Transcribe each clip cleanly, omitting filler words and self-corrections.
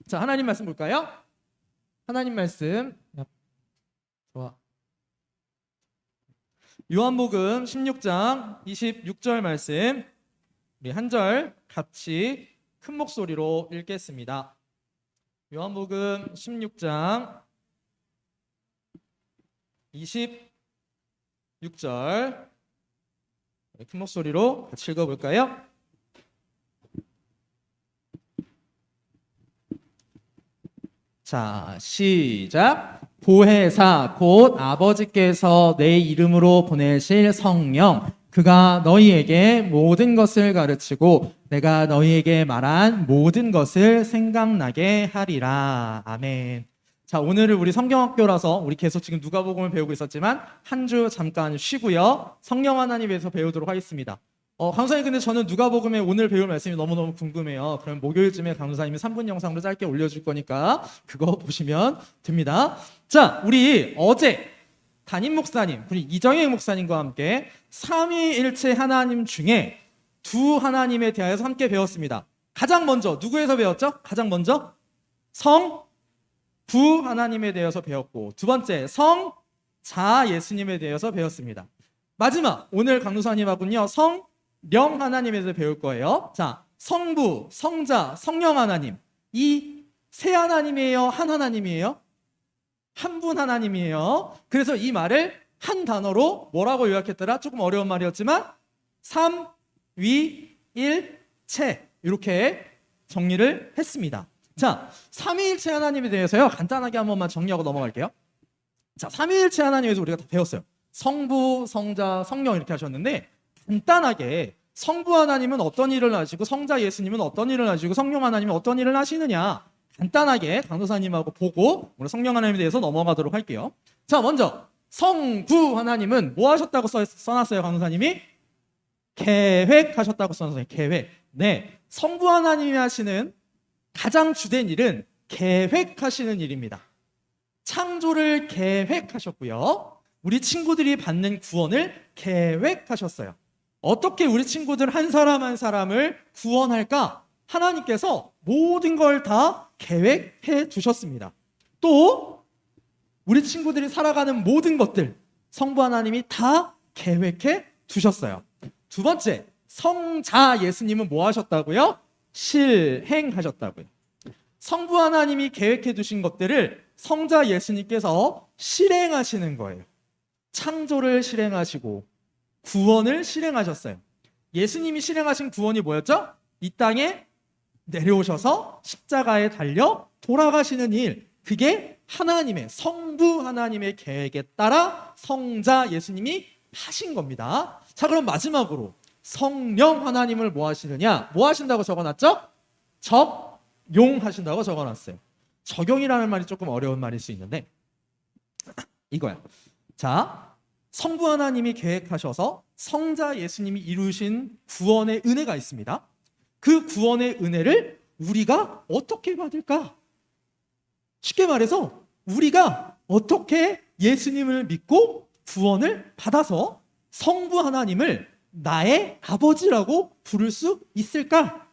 자, 하나님 말씀 볼까요? 하나님 말씀. 좋아. 요한복음 16장 26절 말씀. 우리 한 절 같이 큰 목소리로 읽겠습니다. 요한복음 16장 26절 큰 목소리로 같이 읽어볼까요? 자, 시작. 보혜사 곧 아버지께서 내 이름으로 보내실 성령, 그가 너희에게 모든 것을 가르치고 내가 너희에게 말한 모든 것을 생각나게 하리라. 아멘. 자, 오늘은 우리 성경학교라서 우리 계속 지금 누가복음을 배우고 있었지만 한 주 잠깐 쉬고요, 성령 하나님에 대해서 배우도록 하겠습니다. 강사님, 근데 저는 누가복음에 오늘 배울 말씀이 너무너무 궁금해요. 그럼 목요일쯤에 강사님이 3분 영상으로 짧게 올려줄 거니까 그거 보시면 됩니다. 자, 우리 어제 담임 목사님, 우리 이정혜 목사님과 함께 삼위일체 하나님 중에 두 하나님에 대하여서 함께 배웠습니다. 가장 먼저 누구에서 배웠죠? 가장 먼저 성부 하나님에 대해서 배웠고, 두 번째 성자 예수님에 대해서 배웠습니다. 마지막 오늘 강도사님하고는요 성령 하나님에 대해서 배울 거예요. 자, 성부, 성자, 성령 하나님, 이 세 하나님이에요? 한 하나님이에요? 한 분 하나님이에요. 그래서 이 말을 한 단어로 뭐라고 요약했더라? 조금 어려운 말이었지만 삼위일체, 이렇게 정리를 했습니다. 자, 삼위일체 하나님에 대해서요 간단하게 한 번만 정리하고 넘어갈게요. 자, 삼위일체 하나님에 대해서 우리가 다 배웠어요. 성부, 성자, 성령 이렇게 하셨는데, 간단하게 성부 하나님은 어떤 일을 하시고 성자 예수님은 어떤 일을 하시고 성령 하나님은 어떤 일을 하시느냐, 간단하게 강도사님하고 보고 오늘 성령 하나님에 대해서 넘어가도록 할게요. 자, 먼저 성부 하나님은 뭐 하셨다고 써놨어요? 강도사님이 계획하셨다고 써놨어요. 계획. 네, 성부 하나님이 하시는 가장 주된 일은 계획하시는 일입니다. 창조를 계획하셨고요, 우리 친구들이 받는 구원을 계획하셨어요. 어떻게 우리 친구들 한 사람 한 사람을 구원할까? 하나님께서 모든 걸 다 계획해 두셨습니다. 또 우리 친구들이 살아가는 모든 것들 성부 하나님이 다 계획해 두셨어요. 두 번째, 성자 예수님은 뭐 하셨다고요? 실행하셨다고요. 성부 하나님이 계획해 두신 것들을 성자 예수님께서 실행하시는 거예요. 창조를 실행하시고 구원을 실행하셨어요. 예수님이 실행하신 구원이 뭐였죠? 이 땅에 내려오셔서 십자가에 달려 돌아가시는 일, 그게 하나님의, 성부 하나님의 계획에 따라 성자 예수님이 하신 겁니다. 자, 그럼 마지막으로 성령 하나님을 뭐 하시느냐? 뭐 하신다고 적어놨죠? 적용하신다고 적어놨어요. 적용이라는 말이 조금 어려운 말일 수 있는데 이거야. 자, 성부 하나님이 계획하셔서 성자 예수님이 이루신 구원의 은혜가 있습니다. 그 구원의 은혜를 우리가 어떻게 받을까? 쉽게 말해서 우리가 어떻게 예수님을 믿고 구원을 받아서 성부 하나님을 나의 아버지라고 부를 수 있을까?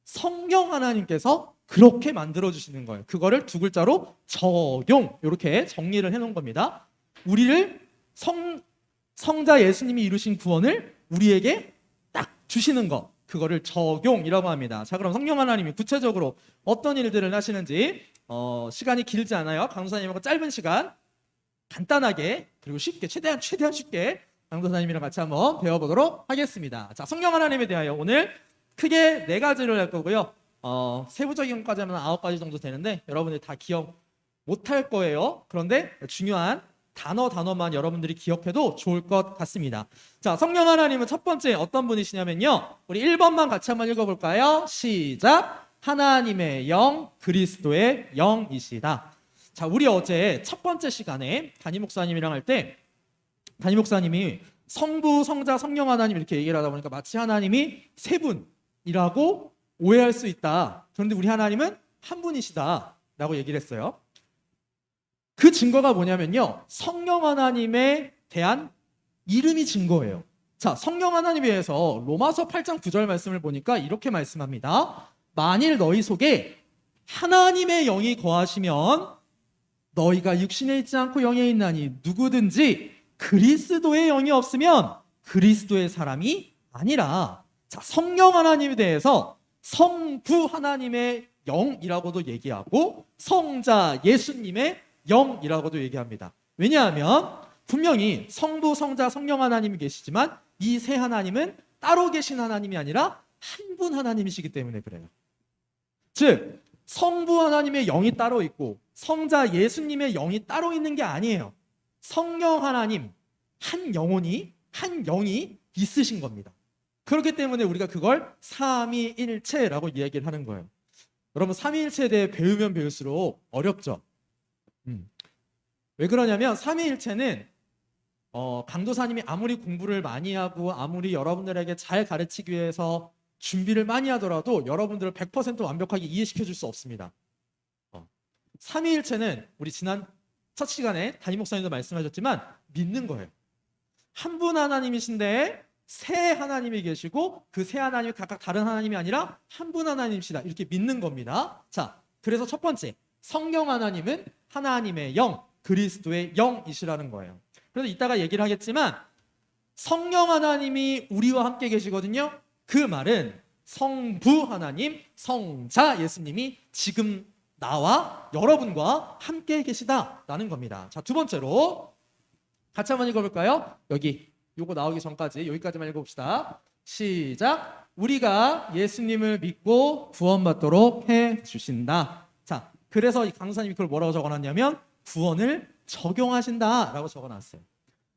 성령 하나님께서 그렇게 만들어주시는 거예요. 그거를 두 글자로 적용, 이렇게 정리를 해놓은 겁니다. 우리를 성자 예수님이 이루신 구원을 우리에게 딱 주시는 것, 그거를 적용이라고 합니다. 자, 그럼 성령 하나님이 구체적으로 어떤 일들을 하시는지 시간이 길지 않아요. 강도사님하고 짧은 시간 간단하게 그리고 쉽게, 최대한 쉽게 강도사님이랑 같이 한번 배워보도록 하겠습니다. 자, 성령 하나님에 대하여 오늘 크게 4가지를 할 거고요. 세부적인 것까지 하면 9가지 정도 되는데 여러분들이 다 기억 못할 거예요. 그런데 중요한 단어만 여러분들이 기억해도 좋을 것 같습니다. 자, 성령 하나님은 첫 번째 어떤 분이시냐면요, 우리 1번만 같이 한번 읽어볼까요? 시작. 하나님의 영, 그리스도의 영이시다. 자, 우리 어제 첫 번째 시간에 담임 목사님이랑 할 때 담임 목사님이 성부, 성자, 성령 하나님 이렇게 얘기를 하다 보니까 마치 하나님이 세 분이라고 오해할 수 있다. 그런데 우리 하나님은 한 분이시다 라고 얘기를 했어요. 그 증거가 뭐냐면요, 성령 하나님에 대한 이름이 증거예요. 자, 성령 하나님에 대해서 로마서 8장 9절 말씀을 보니까 이렇게 말씀합니다. 만일 너희 속에 하나님의 영이 거하시면 너희가 육신에 있지 않고 영에 있나니 누구든지 그리스도의 영이 없으면 그리스도의 사람이 아니라. 자, 성령 하나님에 대해서 성부 하나님의 영이라고도 얘기하고 성자 예수님의 영이라고도 얘기합니다. 왜냐하면 분명히 성부, 성자, 성령 하나님이 계시지만 이 세 하나님은 따로 계신 하나님이 아니라 한 분 하나님이시기 때문에 그래요. 즉 성부 하나님의 영이 따로 있고 성자 예수님의 영이 따로 있는 게 아니에요. 성령 하나님 한 영혼이, 한 영이 있으신 겁니다. 그렇기 때문에 우리가 그걸 삼위일체라고 이야기를 하는 거예요. 여러분 삼위일체에 대해 배우면 배울수록 어렵죠. 왜 그러냐면 삼위일체는 강도사님이 아무리 공부를 많이 하고 아무리 여러분들에게 잘 가르치기 위해서 준비를 많이 하더라도 여러분들을 100% 완벽하게 이해시켜 줄 수 없습니다. 삼위일체는 우리 지난 첫 시간에 담임 목사님도 말씀하셨지만 믿는 거예요. 한 분 하나님이신데 세 하나님이 계시고 그 세 하나님이 각각 다른 하나님이 아니라 한 분 하나님이시다, 이렇게 믿는 겁니다. 자, 그래서 첫 번째 성령 하나님은 하나님의 영, 그리스도의 영이시라는 거예요. 그래서 이따가 얘기를 하겠지만 성령 하나님이 우리와 함께 계시거든요. 그 말은 성부 하나님, 성자 예수님이 지금 나와 여러분과 함께 계시다라는 겁니다. 자, 두 번째로 같이 한번 읽어볼까요? 여기 요거 나오기 전까지 여기까지만 읽어봅시다. 시작. 우리가 예수님을 믿고 구원받도록 해주신다. 자, 그래서 이 강사님이 그걸 뭐라고 적어놨냐면 구원을 적용하신다라고 적어놨어요.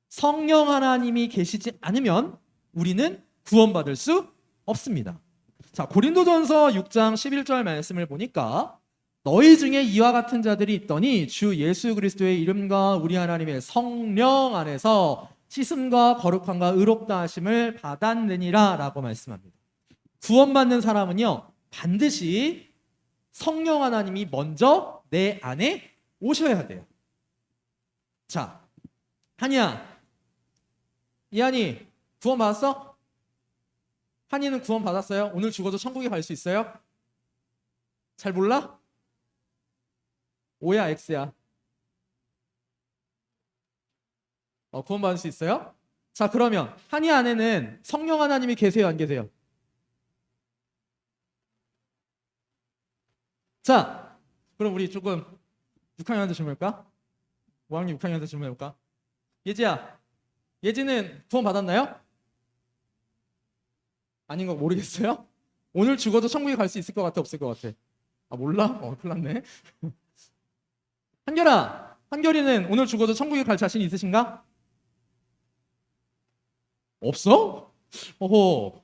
성령 하나님이 계시지 않으면 우리는 구원받을 수 없습니다. 자, 고린도전서 6장 11절 말씀을 보니까 너희 중에 이와 같은 자들이 있더니 주 예수 그리스도의 이름과 우리 하나님의 성령 안에서 씻음과 거룩함과 의롭다 하심을 받았느니라 라고 말씀합니다. 구원받는 사람은요 반드시 성령 하나님이 먼저 내 안에 오셔야 돼요. 자, 한이야, 이한이 구원 받았어? 한이는 구원 받았어요? 오늘 죽어도 천국에 갈 수 있어요? 잘 몰라? O야 X야? 구원 받을 수 있어요? 자, 그러면 한이 안에는 성령 하나님이 계세요, 안 계세요? 자, 그럼 우리 조금 6학년한테 질문해볼까? 5학년 6학년한테 질문해볼까? 예지야, 예지는 구원 받았나요? 아닌 거 모르겠어요? 오늘 죽어도 천국에 갈 수 있을 것 같아, 없을 것 같아? 아, 몰라? 큰일 났네. 한결아, 한결이는 오늘 죽어도 천국에 갈 자신 있으신가? 없어? 어허,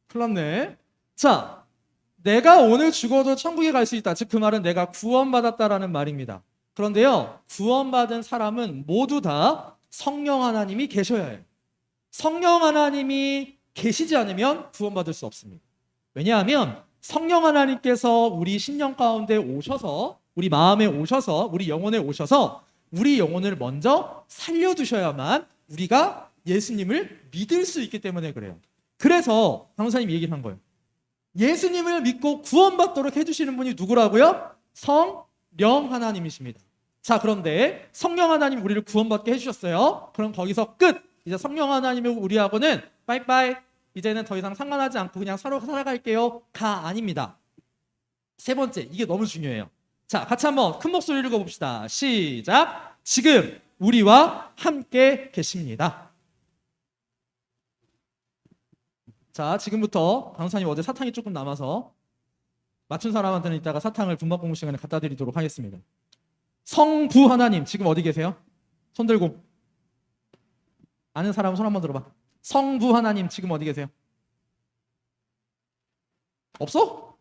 큰일 났네. 자, 내가 오늘 죽어도 천국에 갈 수 있다. 즉 그 말은 내가 구원받았다라는 말입니다. 그런데요, 구원받은 사람은 모두 다 성령 하나님이 계셔야 해요. 성령 하나님이 계시지 않으면 구원받을 수 없습니다. 왜냐하면 성령 하나님께서 우리 심령 가운데 오셔서, 우리 마음에 오셔서, 우리 영혼에 오셔서 우리 영혼을 먼저 살려두셔야만 우리가 예수님을 믿을 수 있기 때문에 그래요. 그래서 강사님이 얘기를 한 거예요. 예수님을 믿고 구원받도록 해주시는 분이 누구라고요? 성령 하나님이십니다. 자, 그런데 성령 하나님 우리를 구원받게 해주셨어요. 그럼 거기서 끝! 이제 성령 하나님이 우리하고는 빠이빠이, 이제는 더 이상 상관하지 않고 그냥 서로 살아갈게요 가 아닙니다. 세 번째, 이게 너무 중요해요. 자, 같이 한번 큰 목소리로 읽어봅시다. 시작. 지금 우리와 함께 계십니다. 자, 지금부터 강사님 어제 사탕이 조금 남아서 맞춘 사람한테는 이따가 사탕을 분막 공부 시간에 갖다 드리도록 하겠습니다. 성부 하나님 지금 어디 계세요? 손 들고. 아는 사람 손 한번 들어봐. 성부 하나님 지금 어디 계세요? 없어?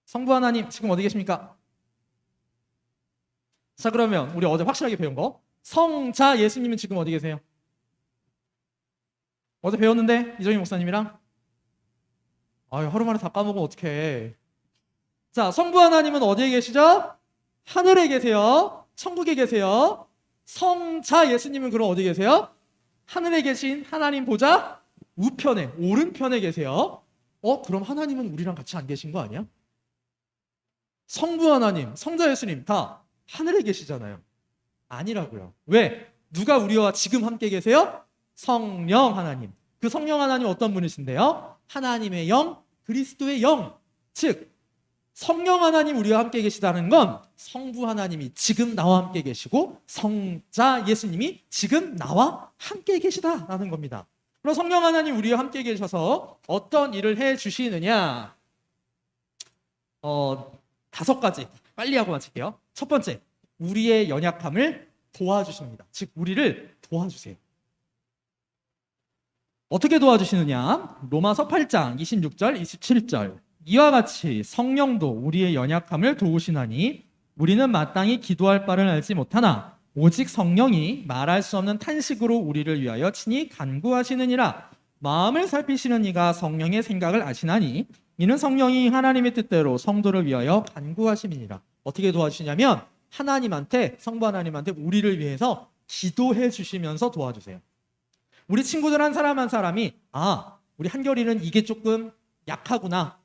성부 하나님 지금 어디 계십니까? 자, 그러면 우리 어제 확실하게 배운 거, 성자 예수님은 지금 어디 계세요? 어제 배웠는데 이정희 목사님이랑. 아유, 하루 만에 다 까먹으면 어떡해. 자, 성부 하나님은 어디에 계시죠? 하늘에 계세요. 천국에 계세요. 성자 예수님은 그럼 어디 계세요? 하늘에 계신 하나님 보좌 우편에, 오른편에 계세요. 그럼 하나님은 우리랑 같이 안 계신 거 아니야? 성부 하나님, 성자 예수님 다 하늘에 계시잖아요. 아니라고요. 왜? 누가 우리와 지금 함께 계세요? 성령 하나님. 그 성령 하나님 어떤 분이신데요? 하나님의 영, 그리스도의 영. 즉 성령 하나님 우리와 함께 계시다는 건 성부 하나님이 지금 나와 함께 계시고 성자 예수님이 지금 나와 함께 계시다라는 겁니다. 그럼 성령 하나님 우리와 함께 계셔서 어떤 일을 해 주시느냐? 5가지 빨리 하고 마칠게요. 첫 번째, 우리의 연약함을 도와주십니다. 즉 우리를 도와주세요. 어떻게 도와주시느냐? 로마서 8장 26절 27절 이와 같이 성령도 우리의 연약함을 도우시나니 우리는 마땅히 기도할 바를 알지 못하나 오직 성령이 말할 수 없는 탄식으로 우리를 위하여 친히 간구하시느니라. 마음을 살피시는 이가 성령의 생각을 아시나니 이는 성령이 하나님의 뜻대로 성도를 위하여 간구하심이니라. 어떻게 도와주시냐면 하나님한테, 성부 하나님한테 우리를 위해서 기도해 주시면서 도와주세요. 우리 친구들 한 사람 한 사람이 우리 한결이는 이게 조금 약하구나,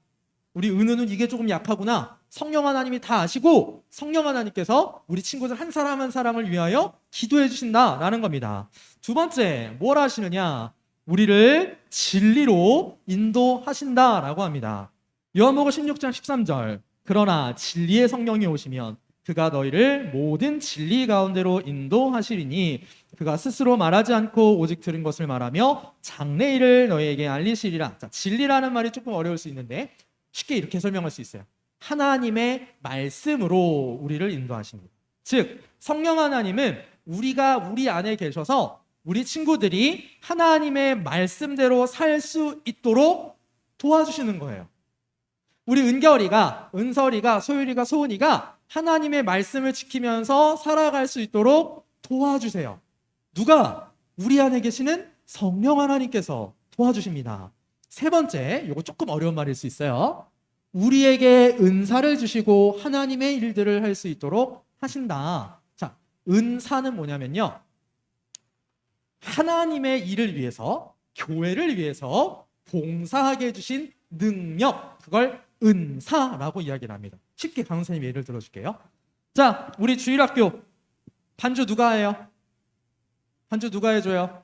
우리 은우는 이게 조금 약하구나, 성령 하나님이 다 아시고 성령 하나님께서 우리 친구들 한 사람 한 사람을 위하여 기도해 주신다라는 겁니다. 두 번째, 뭘 하시느냐? 우리를 진리로 인도하신다라고 합니다. 요한복음 16장 13절 그러나 진리의 성령이 오시면 그가 너희를 모든 진리 가운데로 인도하시리니 그가 스스로 말하지 않고 오직 들은 것을 말하며 장래일을 너희에게 알리시리라. 자, 진리라는 말이 조금 어려울 수 있는데 쉽게 이렇게 설명할 수 있어요. 하나님의 말씀으로 우리를 인도하십니다. 즉 성령 하나님은 우리가 우리 안에 계셔서 우리 친구들이 하나님의 말씀대로 살 수 있도록 도와주시는 거예요. 우리 은결이가, 은설이가, 소율이가, 소은이가 하나님의 말씀을 지키면서 살아갈 수 있도록 도와주세요. 누가? 우리 안에 계시는 성령 하나님께서 도와주십니다. 세 번째, 이거 조금 어려운 말일 수 있어요. 우리에게 은사를 주시고 하나님의 일들을 할 수 있도록 하신다. 자, 은사는 뭐냐면요, 하나님의 일을 위해서, 교회를 위해서 봉사하게 해주신 능력, 그걸 은사라고 이야기를 합니다. 쉽게 강사님 예를 들어줄게요. 자, 우리 주일학교 반주 누가 해요? 반주 누가 해줘요?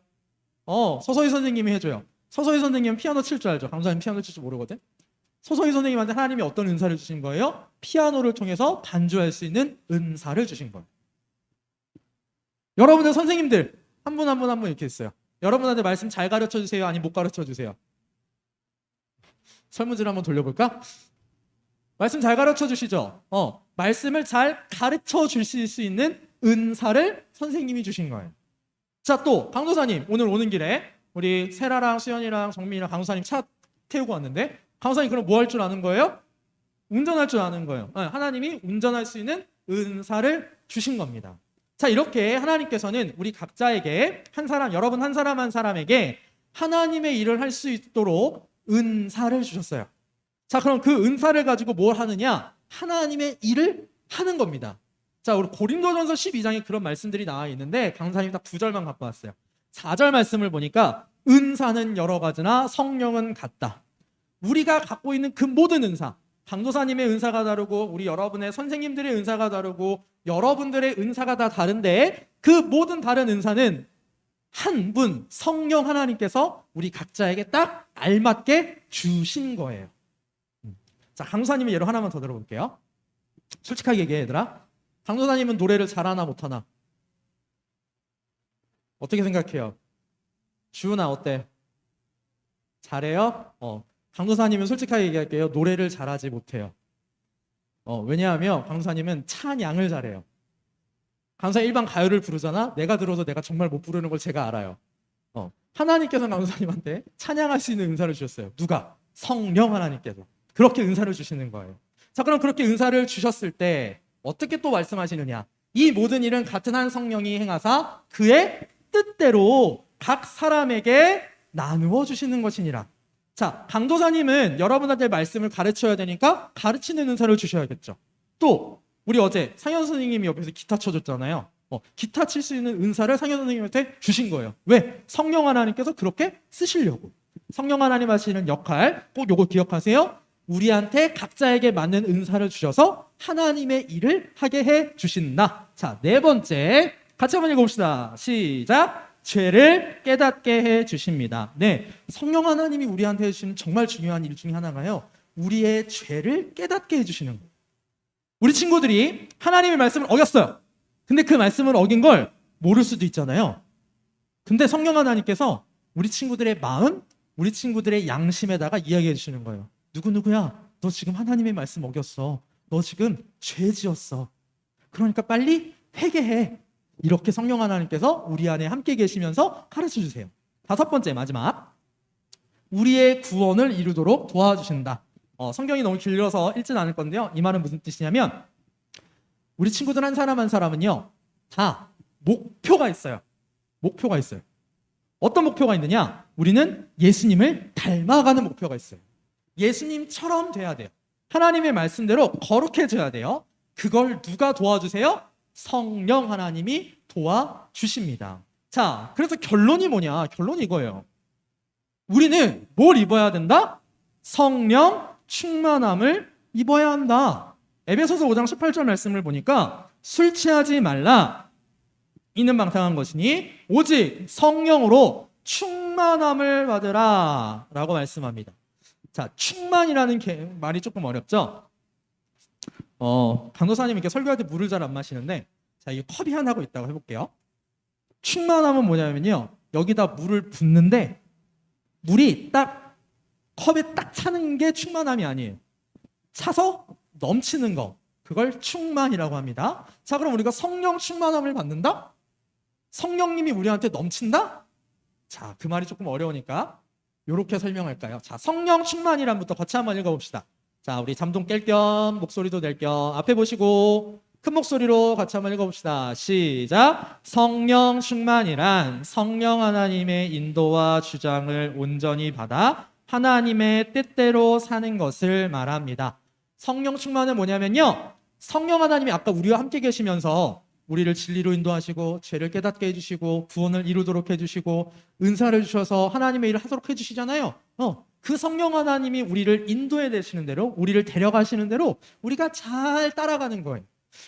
서서희 선생님이 해줘요. 서서희 선생님은 피아노 칠 줄 알죠? 강사님 피아노 칠 줄 모르거든. 서서희 선생님한테 하나님이 어떤 은사를 주신 거예요? 피아노를 통해서 반주할 수 있는 은사를 주신 거예요. 여러분들 선생님들 한 분 한 분 한 분 이렇게 있어요. 여러분한테 말씀 잘 가르쳐 주세요? 아니면 못 가르쳐 주세요? 설문지를 한번 돌려볼까? 말씀 잘 가르쳐 주시죠? 말씀을 잘 가르쳐 주실 수 있는 은사를 선생님이 주신 거예요. 자, 또 강도사님 오늘 오는 길에 우리 세라랑 수연이랑 정민이랑 강도사님 차 태우고 왔는데 강도사님 그럼 뭐 할 줄 아는 거예요? 운전할 줄 아는 거예요. 하나님이 운전할 수 있는 은사를 주신 겁니다. 자, 이렇게 하나님께서는 우리 각자에게 한 사람, 여러분 한 사람 한 사람에게 하나님의 일을 할 수 있도록 은사를 주셨어요. 자, 그럼 그 은사를 가지고 뭘 하느냐? 하나님의 일을 하는 겁니다. 자, 우리 고린도전서 12장에 그런 말씀들이 나와 있는데 강사님이 딱 9절만 갖고 왔어요. 4절 말씀을 보니까 은사는 여러 가지나 성령은 같다. 우리가 갖고 있는 그 모든 은사, 강도사님의 은사가 다르고 우리 여러분의 선생님들의 은사가 다르고 여러분들의 은사가 다 다른데 그 모든 다른 은사는 한 분 성령 하나님께서 우리 각자에게 딱 알맞게 주신 거예요. 자, 강도사님의 예로 하나만 더 들어볼게요. 솔직하게 얘기해 얘들아. 강도사님은 노래를 잘하나 못하나? 어떻게 생각해요? 주은아 어때? 잘해요? 강도사님은 솔직하게 얘기할게요. 노래를 잘하지 못해요. 왜냐하면 강도사님은 찬양을 잘해요. 강도사 일반 가요를 부르잖아. 내가 들어서 내가 정말 못 부르는 걸 제가 알아요. 하나님께서 강도사님한테 찬양할 수 있는 은사를 주셨어요. 누가? 성령 하나님께서. 그렇게 은사를 주시는 거예요. 자, 그럼 그렇게 은사를 주셨을 때 어떻게 또 말씀하시느냐? 이 모든 일은 같은 한 성령이 행하사 그의 뜻대로 각 사람에게 나누어 주시는 것이니라. 자, 강도사님은 여러분한테 말씀을 가르쳐야 되니까 가르치는 은사를 주셔야겠죠. 또 우리 어제 상현 선생님이 옆에서 기타 쳐줬잖아요. 기타 칠 수 있는 은사를 상현 선생님한테 주신 거예요. 왜? 성령 하나님께서 그렇게 쓰시려고. 성령 하나님 하시는 역할 꼭 요거 기억하세요. 우리한테 각자에게 맞는 은사를 주셔서 하나님의 일을 하게 해 주신다. 자, 네 번째 같이 한번 읽어봅시다. 시작. 죄를 깨닫게 해 주십니다. 네, 성령 하나님이 우리한테 해주시는 정말 중요한 일 중에 하나가요, 우리의 죄를 깨닫게 해주시는 거예요. 우리 친구들이 하나님의 말씀을 어겼어요. 근데 그 말씀을 어긴 걸 모를 수도 있잖아요. 근데 성령 하나님께서 우리 친구들의 마음, 우리 친구들의 양심에다가 이야기해 주시는 거예요. 누구누구야, 너 지금 하나님의 말씀 어겼어. 너 지금 죄 지었어. 그러니까 빨리 회개해. 이렇게 성령 하나님께서 우리 안에 함께 계시면서 가르쳐 주세요. 다섯 번째, 마지막. 우리의 구원을 이루도록 도와주신다. 성경이 너무 길어서 읽진 않을 건데요. 이 말은 무슨 뜻이냐면, 우리 친구들 한 사람 한 사람은요, 다 목표가 있어요. 목표가 있어요. 어떤 목표가 있느냐? 우리는 예수님을 닮아가는 목표가 있어요. 예수님처럼 돼야 돼요. 하나님의 말씀대로 거룩해져야 돼요. 그걸 누가 도와주세요? 성령 하나님이 도와주십니다. 자, 그래서 결론이 뭐냐? 결론이 이거예요. 우리는 뭘 입어야 된다? 성령 충만함을 입어야 한다. 에베소서 5장 18절 말씀을 보니까 술 취하지 말라. 이는 방탕한 것이니 오직 성령으로 충만함을 받으라 라고 말씀합니다. 자, 충만이라는 말이 조금 어렵죠? 강도사님 이렇게 설교할 때 물을 잘 안 마시는데, 자, 이 컵이 하나고 있다고 해볼게요. 충만함은 뭐냐면요, 여기다 물을 붓는데 물이 딱 컵에 딱 차는 게 충만함이 아니에요. 차서 넘치는 거, 그걸 충만이라고 합니다. 자, 그럼 우리가 성령 충만함을 받는다? 성령님이 우리한테 넘친다? 자, 그 말이 조금 어려우니까 이렇게 설명할까요? 자, 성령 충만이란부터 같이 한번 읽어봅시다. 자, 우리 잠도 깰 겸 목소리도 낼 겸 앞에 보시고 큰 목소리로 같이 한번 읽어봅시다. 시작. 성령 충만이란 성령 하나님의 인도와 주장을 온전히 받아 하나님의 뜻대로 사는 것을 말합니다. 성령 충만은 뭐냐면요, 성령 하나님이 아까 우리와 함께 계시면서 우리를 진리로 인도하시고 죄를 깨닫게 해주시고 구원을 이루도록 해주시고 은사를 주셔서 하나님의 일을 하도록 해주시잖아요. 그 성령 하나님이 우리를 인도해 내시는 대로, 우리를 데려가시는 대로 우리가 잘 따라가는 거예요.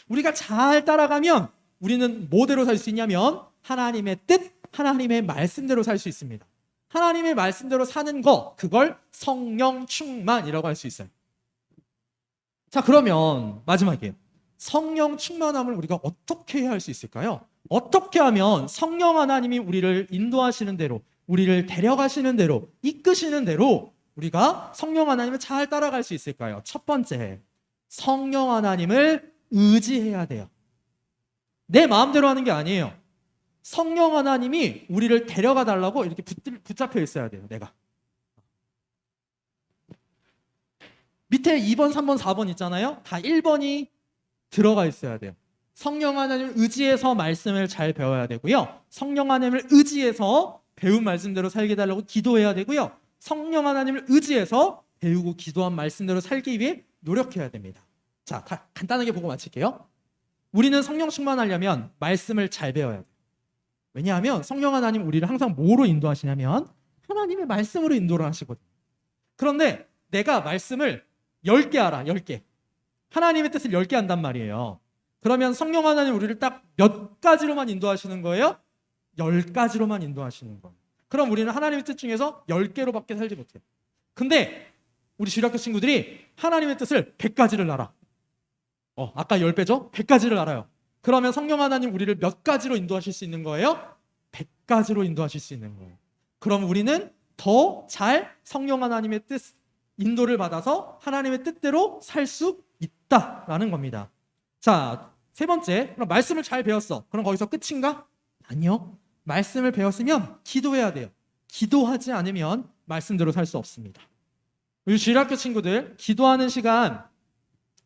우리가 잘 따라가면 우리는 뭐대로 살 수 있냐면 하나님의 뜻, 하나님의 말씀대로 살 수 있습니다. 하나님의 말씀대로 사는 거, 그걸 성령 충만이라고 할 수 있어요. 자, 그러면 마지막이에요. 성령 충만함을 우리가 어떻게 해야 할 수 있을까요? 어떻게 하면 성령 하나님이 우리를 인도하시는 대로, 우리를 데려가시는 대로, 이끄시는 대로 우리가 성령 하나님을 잘 따라갈 수 있을까요? 첫 번째, 성령 하나님을 의지해야 돼요. 내 마음대로 하는 게 아니에요. 성령 하나님이 우리를 데려가 달라고 이렇게 붙잡혀 있어야 돼요. 내가 밑에 2번, 3번, 4번 있잖아요. 다 1번이 들어가 있어야 돼요. 성령 하나님을 의지해서 말씀을 잘 배워야 되고요. 성령 하나님을 의지해서 배운 말씀대로 살게 달라고 기도해야 되고요. 성령 하나님을 의지해서 배우고 기도한 말씀대로 살기 위해 노력해야 됩니다. 자, 다 간단하게 보고 마칠게요. 우리는 성령 충만하려면 말씀을 잘 배워야 돼요. 왜냐하면 성령 하나님 우리를 항상 뭐로 인도하시냐면 하나님의 말씀으로 인도를 하시거든요. 그런데 내가 말씀을 10개 알아, 10개. 하나님의 뜻을 10개 한단 말이에요. 그러면 성령 하나님 우리를 딱 몇 가지로만 인도하시는 거예요? 10가지로만 인도하시는 거예요. 그럼 우리는 하나님의 뜻 중에서 10개로밖에 살지 못해요. 근데 우리 주일학교 친구들이 하나님의 뜻을 100가지를 알아. 아까 10배죠? 100가지를 알아요. 그러면 성령 하나님 우리를 몇 가지로 인도하실 수 있는 거예요? 100가지로 인도하실 수 있는 거예요. 그럼 우리는 더 잘 성령 하나님의 뜻, 인도를 받아서 하나님의 뜻대로 살 수 있다라는 겁니다. 자, 세 번째, 그럼 말씀을 잘 배웠어. 그럼 거기서 끝인가? 아니요. 말씀을 배웠으면 기도해야 돼요. 기도하지 않으면 말씀대로 살 수 없습니다. 우리 주일학교 친구들, 기도하는 시간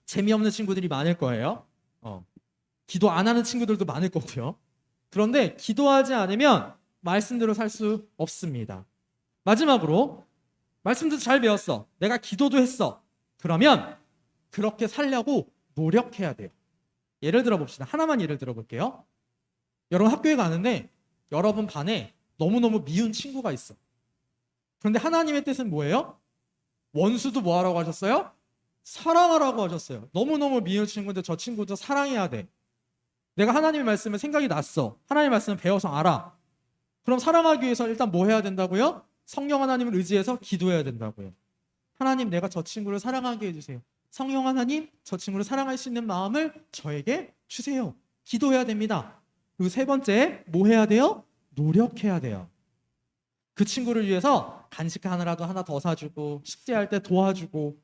재미없는 친구들이 많을 거예요. 기도 안 하는 친구들도 많을 거고요. 그런데 기도하지 않으면 말씀대로 살 수 없습니다. 마지막으로, 말씀도 잘 배웠어. 내가 기도도 했어. 그러면 그렇게 살려고 노력해야 돼요. 예를 들어 봅시다. 하나만 예를 들어 볼게요. 여러분 학교에 가는데 여러분 반에 너무너무 미운 친구가 있어. 그런데 하나님의 뜻은 뭐예요? 원수도 뭐 하라고 하셨어요? 사랑하라고 하셨어요. 너무너무 미운 친구인데 저 친구도 사랑해야 돼. 내가 하나님의 말씀을 생각이 났어. 하나님의 말씀을 배워서 알아. 그럼 사랑하기 위해서 일단 뭐 해야 된다고요? 성령 하나님을 의지해서 기도해야 된다고요. 하나님, 내가 저 친구를 사랑하게 해주세요. 성령 하나님, 저 친구를 사랑할 수 있는 마음을 저에게 주세요. 기도해야 됩니다. 그리고 세 번째, 뭐 해야 돼요? 노력해야 돼요. 그 친구를 위해서 간식 하나라도 하나 더 사주고 숙제할 때 도와주고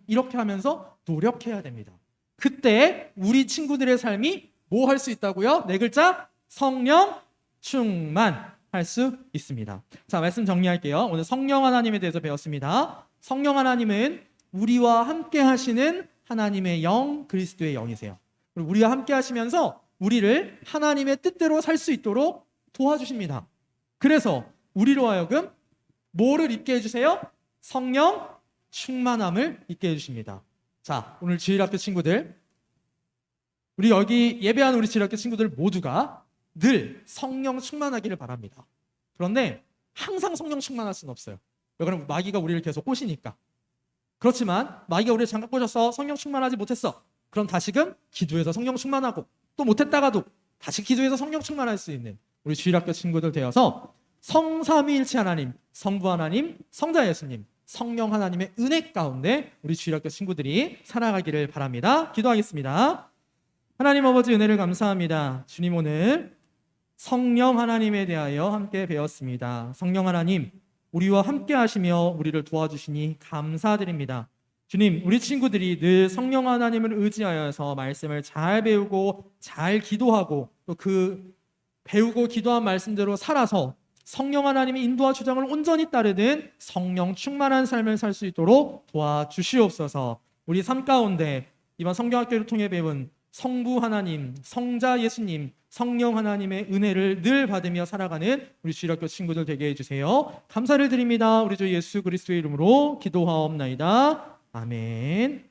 이렇게 하면서 노력해야 됩니다. 그때 우리 친구들의 삶이 뭐 할 수 있다고요? 네 글자, 성령 충만할 수 있습니다. 자, 말씀 정리할게요. 오늘 성령 하나님에 대해서 배웠습니다. 성령 하나님은 우리와 함께 하시는 하나님의 영, 그리스도의 영이세요. 그리고 우리와 함께 하시면서 우리를 하나님의 뜻대로 살 수 있도록 도와주십니다. 그래서 우리로 하여금 뭐를 입게 해주세요? 성령 충만함을 입게 해주십니다. 자, 오늘 주일학교 친구들, 우리 여기 예배하는 우리 주일학교 친구들 모두가 늘 성령 충만하기를 바랍니다. 그런데 항상 성령 충만할 수는 없어요. 왜 그러면 마귀가 우리를 계속 꼬시니까. 그렇지만 마귀가 우리를 장갑 꼬셔서 성령 충만하지 못했어. 그럼 다시금 기도해서 성령 충만하고, 또 못했다가도 다시 기도해서 성령 충만할 수 있는 우리 주일학교 친구들 되어서 성삼위일체 하나님, 성부 하나님, 성자 예수님, 성령 하나님의 은혜 가운데 우리 주일학교 친구들이 살아가기를 바랍니다. 기도하겠습니다. 하나님 아버지, 은혜를 감사합니다. 주님, 오늘 성령 하나님에 대하여 함께 배웠습니다. 성령 하나님, 우리와 함께 하시며 우리를 도와주시니 감사드립니다. 주님, 우리 친구들이 늘 성령 하나님을 의지하여서 말씀을 잘 배우고 잘 기도하고 또 그 배우고 기도한 말씀대로 살아서 성령 하나님의 인도와 주장을 온전히 따르는 성령 충만한 삶을 살 수 있도록 도와주시옵소서. 우리 삶 가운데 이번 성경학교를 통해 배운 성부 하나님, 성자 예수님, 성령 하나님의 은혜를 늘 받으며 살아가는 우리 주일학교 친구들 되게 해주세요. 감사를 드립니다. 우리 주 예수 그리스도의 이름으로 기도하옵나이다. 아멘.